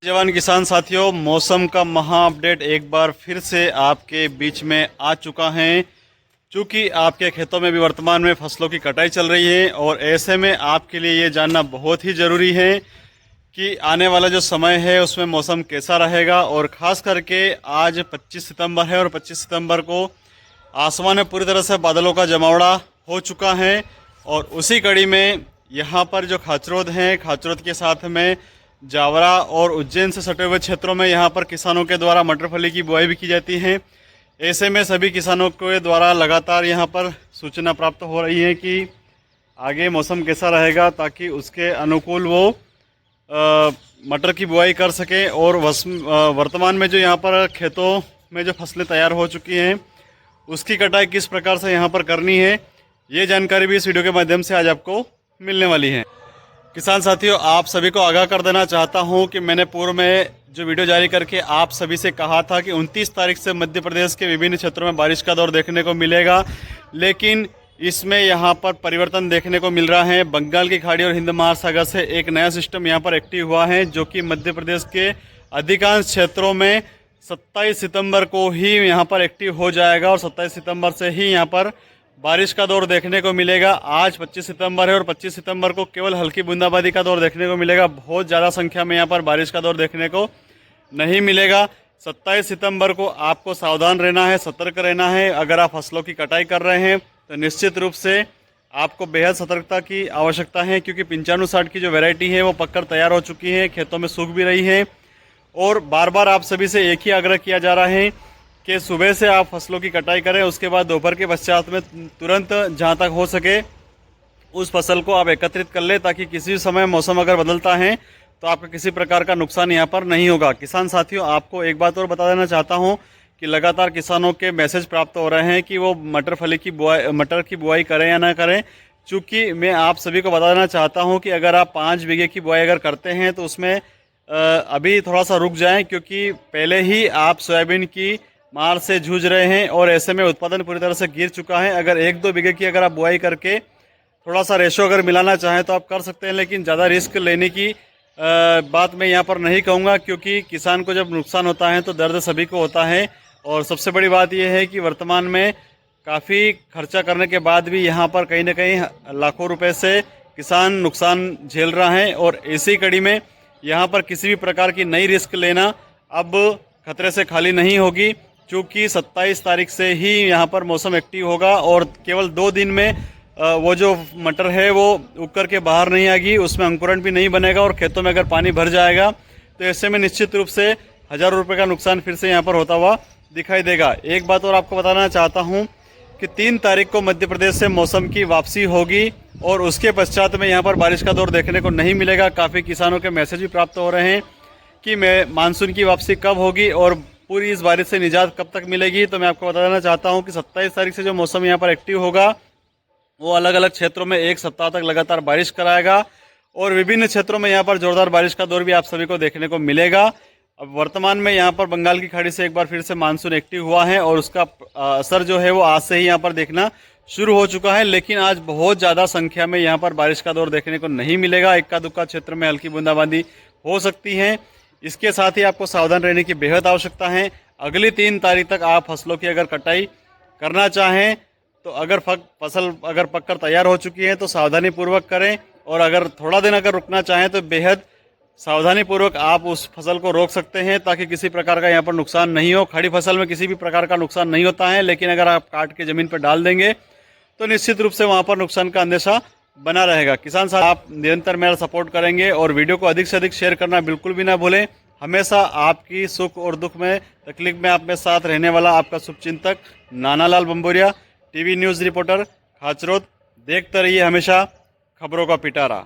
जवान किसान साथियों, मौसम का महा अपडेट एक बार फिर से आपके बीच में आ चुका है। चूँकि आपके खेतों में भी वर्तमान में फसलों की कटाई चल रही है और ऐसे में आपके लिए ये जानना बहुत ही ज़रूरी है कि आने वाला जो समय है उसमें मौसम कैसा रहेगा। और ख़ास करके आज 25 सितंबर है और 25 सितंबर को आसमान में पूरी तरह से बादलों का जमावड़ा हो चुका है। और उसी कड़ी में यहाँ पर जो खाचरोद हैं, खाचरोद के साथ में जावरा और उज्जैन से सटे हुए क्षेत्रों में यहाँ पर किसानों के द्वारा मटर फली की बुआई भी की जाती है। ऐसे में सभी किसानों के द्वारा लगातार यहाँ पर सूचना प्राप्त हो रही है कि आगे मौसम कैसा रहेगा, ताकि उसके अनुकूल वो मटर की बुआई कर सकें। और वर्तमान में जो यहाँ पर खेतों में जो फसलें तैयार हो चुकी हैं उसकी कटाई किस प्रकार से यहाँ पर करनी है, ये जानकारी भी इस वीडियो के माध्यम से आज आपको मिलने वाली है। किसान साथियों, आप सभी को आगाह कर देना चाहता हूं कि मैंने पूर्व में जो वीडियो जारी करके आप सभी से कहा था कि 29 तारीख से मध्य प्रदेश के विभिन्न क्षेत्रों में बारिश का दौर देखने को मिलेगा, लेकिन इसमें यहाँ पर परिवर्तन देखने को मिल रहा है। बंगाल की खाड़ी और हिंद महासागर से एक नया सिस्टम यहाँ पर एक्टिव हुआ है, जो कि मध्य प्रदेश के अधिकांश क्षेत्रों में 27 सितंबर को ही यहाँ पर एक्टिव हो जाएगा और 27 सितंबर से ही यहाँ पर बारिश का दौर देखने को मिलेगा। आज 25 सितंबर है और 25 सितंबर को केवल हल्की बूंदाबांदी का दौर देखने को मिलेगा। बहुत ज़्यादा संख्या में यहाँ पर बारिश का दौर देखने को नहीं मिलेगा। 27 सितंबर को आपको सावधान रहना है, सतर्क रहना है। अगर आप फसलों की कटाई कर रहे हैं तो निश्चित रूप से आपको बेहद सतर्कता की आवश्यकता है, क्योंकि 95-60 की जो वैरायटी है वो पककर तैयार हो चुकी है, खेतों में सूख भी रही है। और बार बार आप सभी से एक ही आग्रह किया जा रहा है कि सुबह से आप फसलों की कटाई करें, उसके बाद दोपहर के पश्चात में तुरंत जहां तक हो सके उस फसल को आप एकत्रित कर ले, ताकि किसी समय मौसम अगर बदलता है तो आपका किसी प्रकार का नुकसान यहां पर नहीं होगा। किसान साथियों, आपको एक बात और बता देना चाहता हूं कि लगातार किसानों के मैसेज प्राप्त हो रहे हैं कि वो मटर की बुआई करें या ना करें। चूँकि मैं आप सभी को बता देना चाहता हूँ कि अगर आप 5 बीघे की बुआई अगर करते हैं तो उसमें अभी थोड़ा सा रुक जाएं, क्योंकि पहले ही आप सोयाबीन की मार से जूझ रहे हैं और ऐसे में उत्पादन पूरी तरह से गिर चुका है। अगर 1-2 बीघे की अगर आप बुआई करके थोड़ा सा रेशो अगर मिलाना चाहें तो आप कर सकते हैं, लेकिन ज़्यादा रिस्क लेने की बात मैं यहाँ पर नहीं कहूँगा, क्योंकि किसान को जब नुकसान होता है तो दर्द सभी को होता है। और सबसे बड़ी बात यह है कि वर्तमान में काफ़ी खर्चा करने के बाद भी यहाँ पर कहीं ना कहीं लाखों रुपये से किसान नुकसान झेल रहा है। और इसी कड़ी में यहाँ पर किसी भी प्रकार की नई रिस्क लेना अब खतरे से खाली नहीं होगी, क्योंकि 27 तारीख से ही यहाँ पर मौसम एक्टिव होगा और केवल 2 दिन में वो जो मटर है वो उग कर के बाहर नहीं आएगी, उसमें अंकुरण भी नहीं बनेगा और खेतों में अगर पानी भर जाएगा तो ऐसे में निश्चित रूप से हज़ारों रुपये का नुकसान फिर से यहाँ पर होता हुआ दिखाई देगा। एक बात और आपको बताना चाहता हूँ कि 3 तारीख को मध्य प्रदेश से मौसम की वापसी होगी और उसके पश्चात में यहाँ पर बारिश का दौर देखने को नहीं मिलेगा। काफ़ी किसानों के मैसेज भी प्राप्त हो रहे हैं कि मानसून की वापसी कब होगी और पूरी इस बारिश से निजात कब तक मिलेगी। तो मैं आपको बता देना चाहता हूं कि 27 तारीख से जो मौसम यहां पर एक्टिव होगा वो अलग अलग क्षेत्रों में 1 सप्ताह तक लगातार बारिश कराएगा और विभिन्न क्षेत्रों में यहां पर जोरदार बारिश का दौर भी आप सभी को देखने को मिलेगा। अब वर्तमान में यहां पर बंगाल की खाड़ी से एक बार फिर से मानसून एक्टिव हुआ है और उसका असर जो है वो आज से ही यहाँ पर देखना शुरू हो चुका है, लेकिन आज बहुत ज़्यादा संख्या में यहाँ पर बारिश का दौर देखने को नहीं मिलेगा। इक्का दुक्का क्षेत्र में हल्की बूंदाबांदी हो सकती है। इसके साथ ही आपको सावधान रहने की बेहद आवश्यकता है। अगली 3 तारीख तक आप फसलों की अगर कटाई करना चाहें तो अगर फसल अगर पककर तैयार हो चुकी है तो सावधानी पूर्वक करें, और अगर थोड़ा दिन अगर रुकना चाहें तो बेहद सावधानी पूर्वक आप उस फसल को रोक सकते हैं, ताकि किसी प्रकार का यहाँ पर नुकसान नहीं हो। खड़ी फसल में किसी भी प्रकार का नुकसान नहीं होता है, लेकिन अगर आप काट के ज़मीन पर डाल देंगे तो निश्चित रूप से वहाँ पर नुकसान का अंदेशा बना रहेगा। किसान साहब, आप निरंतर मेरा सपोर्ट करेंगे और वीडियो को अधिक से अधिक शेयर करना बिल्कुल भी ना भूलें। हमेशा आपकी सुख और दुख में, तकलीफ में आप में साथ रहने वाला आपका शुभचिंतक Nanalal Bamboria, TV news reporter, Khachrod. देखते रहिए हमेशा खबरों का पिटारा।